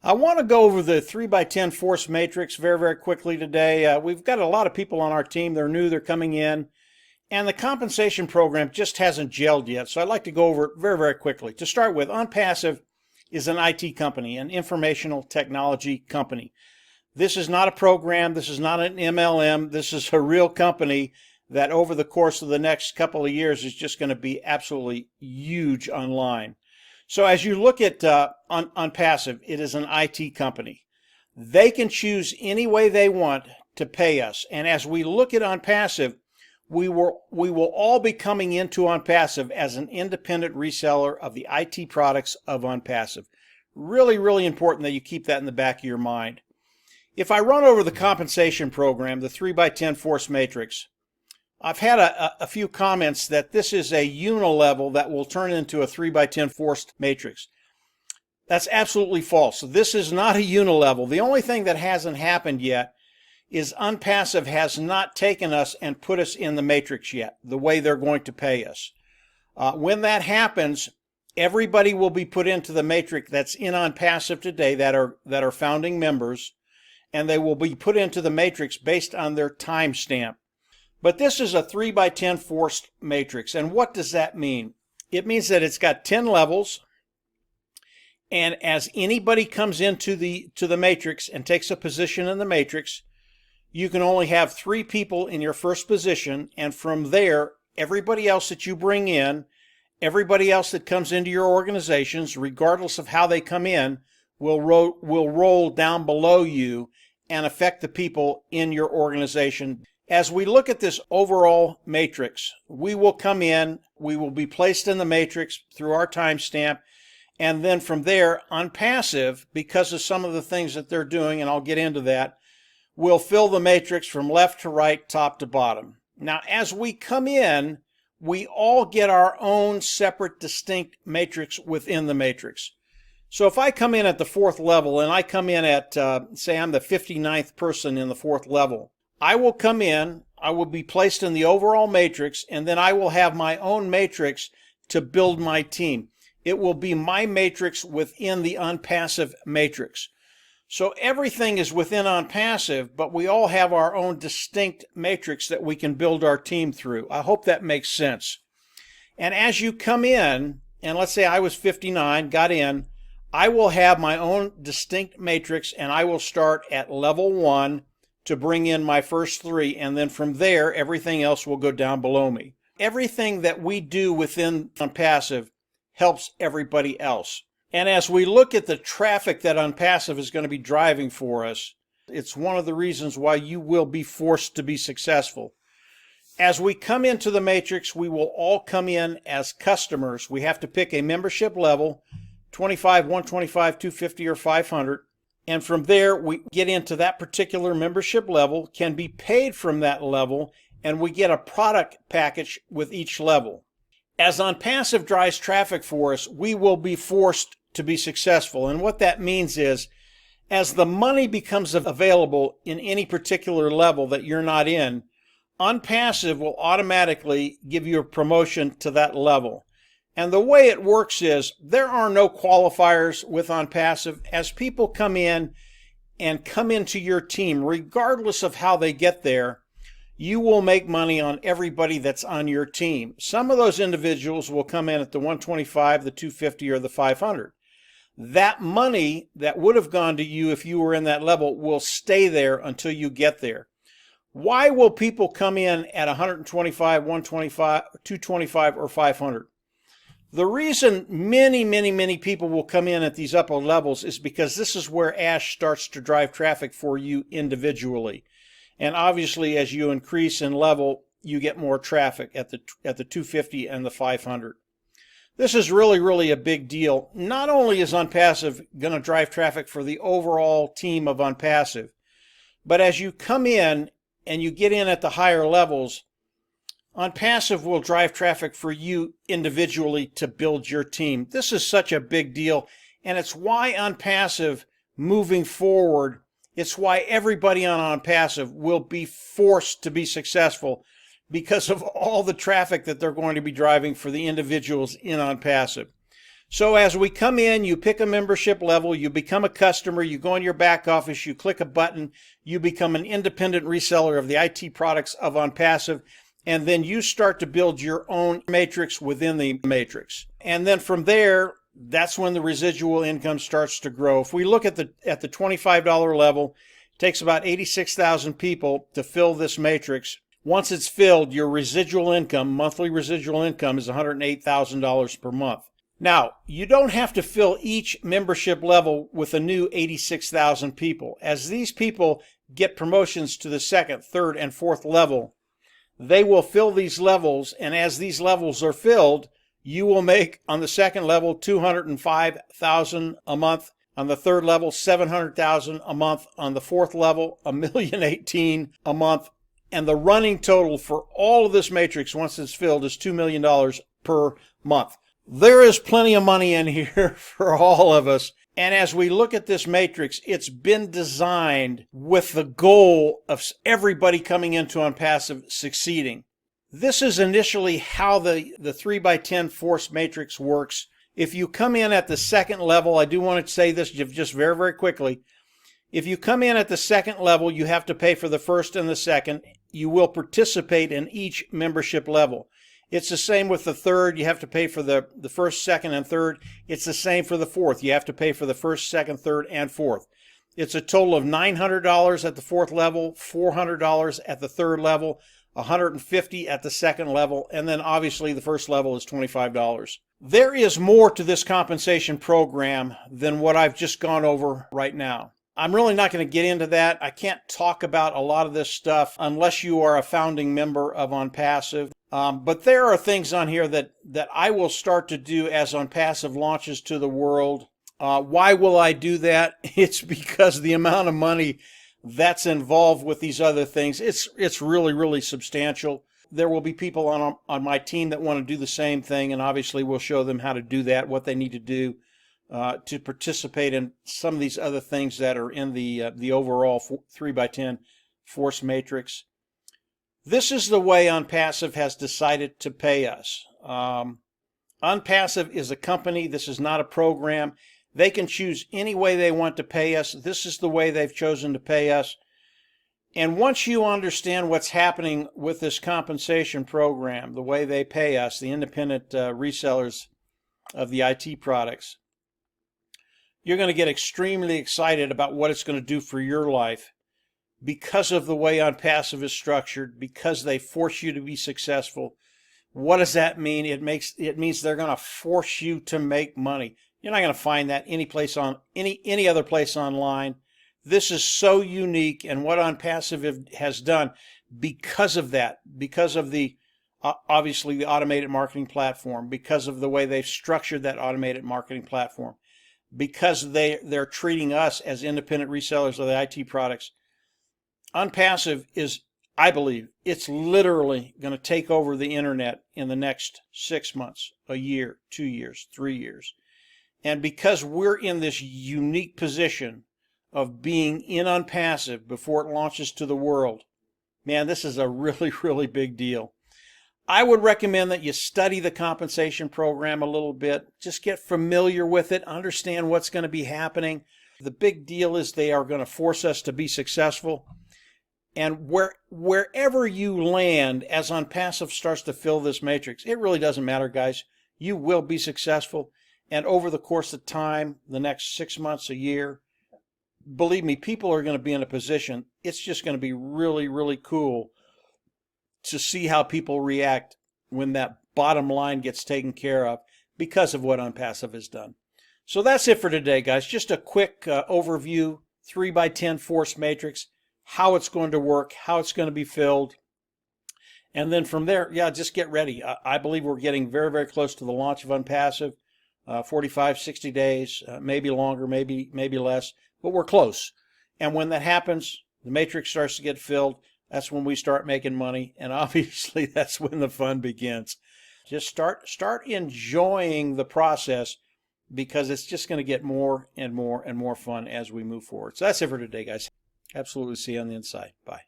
I want to go over the 3x10 force matrix very quickly today. We've got a lot of people on our team. They're new, they're coming in, and the compensation program just hasn't gelled yet. So I'd like to go over it very quickly. To start with, OnPassive is an IT company, an informational technology company. This is not a program. This is not an MLM. This is a real company that over the course of the next couple of years is just going to be absolutely huge online. So as you look at OnPassive, it is an IT company. They can choose any way they want to pay us. And as we look at OnPassive, we will all be coming into OnPassive as an independent reseller of the IT products of OnPassive. Really important that you keep that in the back of your mind. If I run over the compensation program, the 3x10 force matrix, I've had a few comments that this is a unilevel that will turn into a 3x10 forced matrix. That's absolutely false. This is not a unilevel. The only thing that hasn't happened yet is OnPassive has not taken us and put us in the matrix yet, the way they're going to pay us. When that happens, everybody will be put into the matrix that's in OnPassive today that are founding members, and they will be put into the matrix based on their timestamp. But this is a 3x10 forced matrix. And what does that mean? It means that it's got 10 levels. And as anybody comes into the matrix and takes a position in the matrix, you can only have 3 people in your first position. And from there, everybody else that you bring in, everybody else that comes into your organizations, regardless of how they come in, will roll down below you and affect the people in your organization. As we look at this overall matrix, we will come in, we will be placed in the matrix through our timestamp, and then from there, OnPassive, because of some of the things that they're doing, and I'll get into that, will fill the matrix from left to right, top to bottom. Now, as we come in, we all get our own separate, distinct matrix within the matrix. So if I come in at the 4th level, and I come in at, say I'm the 59th person in the 4th level, I will come in, I will be placed in the overall matrix, and then I will have my own matrix to build my team. It will be my matrix within the OnPassive matrix. So everything is within OnPassive, but we all have our own distinct matrix that we can build our team through. I hope that makes sense. And as you come in, and let's say I was 59, got in, I will have my own distinct matrix, and I will start at level 1 to bring in my first 3, and then from there, everything else will go down below me. Everything that we do within OnPassive helps everybody else. And as we look at the traffic that OnPassive is going to be driving for us, it's one of the reasons why you will be forced to be successful. As we come into the matrix, we will all come in as customers. We have to pick a membership level, 25, 125, 250, or 500. And from there, we get into that particular membership level, can be paid from that level, and we get a product package with each level. As OnPassive drives traffic for us, we will be forced to be successful. And what that means is, as the money becomes available in any particular level that you're not in, OnPassive will automatically give you a promotion to that level. And the way it works is there are no qualifiers with OnPassive. As people come in and come into your team, regardless of how they get there, you will make money on everybody that's on your team. Some of those individuals will come in at the 125, the 250, or the 500. That money that would have gone to you if you were in that level will stay there until you get there. Why will people come in at 125, 125, 225, or 500? The reason many people will come in at these upper levels is because this is where Ash starts to drive traffic for you individually. And obviously, as you increase in level, you get more traffic at the 250 and the 500. This is really a big deal. Not only is OnPassive going to drive traffic for the overall team of OnPassive, but as you come in and you get in at the higher levels, OnPassive will drive traffic for you individually to build your team. This is such a big deal, and it's why OnPassive moving forward, it's why everybody on OnPassive will be forced to be successful because of all the traffic that they're going to be driving for the individuals in OnPassive. So as we come in, you pick a membership level, you become a customer, you go in your back office, you click a button, you become an independent reseller of the IT products of OnPassive, and then you start to build your own matrix within the matrix. And then from there, that's when the residual income starts to grow. If we look at the $25 level, it takes about 86,000 people to fill this matrix. Once it's filled, your residual income, monthly residual income, is $108,000 per month. Now, you don't have to fill each membership level with a new 86,000 people. As these people get promotions to the second, third, and fourth level, they will fill these levels, and as these levels are filled, you will make on the second level $205,000 a month, on the third level $700,000 a month, on the fourth level $1,018,000 a month, and the running total for all of this matrix once it's filled is $2 million per month. There is plenty of money in here for all of us. And as we look at this matrix, it's been designed with the goal of everybody coming into OnPassive succeeding. This is initially how the 3x10 force matrix works. If you come in at the second level, I do want to say this just very, very quickly. If you come in at the second level, you have to pay for the first and the second. You will participate in each membership level. It's the same with the third. You have to pay for the first, second, and third. It's the same for the fourth. You have to pay for the first, second, third, and fourth. It's a total of $900 at the fourth level, $400 at the third level, $150 at the second level, and then obviously the first level is $25. There is more to this compensation program than what I've just gone over right now. I'm really not going to get into that. I can't talk about a lot of this stuff unless you are a founding member of OnPassive. But there are things on here that I will start to do as OnPassive launches to the world. Why will I do that? It's because the amount of money that's involved with these other things, it's really, really substantial. There will be people on my team that want to do the same thing, and obviously we'll show them how to do that, what they need to do to participate in some of these other things that are in the overall 3x10 force matrix. This is the way OnPassive has decided to pay us. OnPassive is a company. This is not a program. They can choose any way they want to pay us. This is the way they've chosen to pay us. And once you understand what's happening with this compensation program, the way they pay us, the independent resellers of the IT products, you're going to get extremely excited about what it's going to do for your life. Because of the way OnPassive is structured, because they force you to be successful. What does that mean? It means they're going to force you to make money. You're not going to find that any other place online. This is so unique, and what OnPassive has done because of that, because of the obviously the automated marketing platform, because of the way they've structured that automated marketing platform, because they're treating us as independent resellers of the IT products. OnPassive is, I believe, it's literally going to take over the internet in the next 6 months, a year, 2 years, 3 years. And because we're in this unique position of being in OnPassive before it launches to the world, man, this is a really, really big deal. I would recommend that you study the compensation program a little bit. Just get familiar with it, understand what's going to be happening. The big deal is they are going to force us to be successful. And wherever you land as OnPassive starts to fill this matrix, it really doesn't matter, guys. You will be successful. And over the course of time, the next 6 months, a year, believe me, people are going to be in a position, it's just going to be really, really cool to see how people react when that bottom line gets taken care of because of what OnPassive has done. So that's it for today, guys. Just a quick overview, 3x10 force matrix, how it's going to work, how it's going to be filled. And then from there, yeah, just get ready. I believe we're getting very, very close to the launch of OnPassive, 45, 60 days, maybe longer, maybe less, but we're close. And when that happens, the matrix starts to get filled. That's when we start making money. And obviously, that's when the fun begins. Just start enjoying the process, because it's just going to get more and more and more fun as we move forward. So that's it for today, guys. Absolutely. See you on the inside. Bye.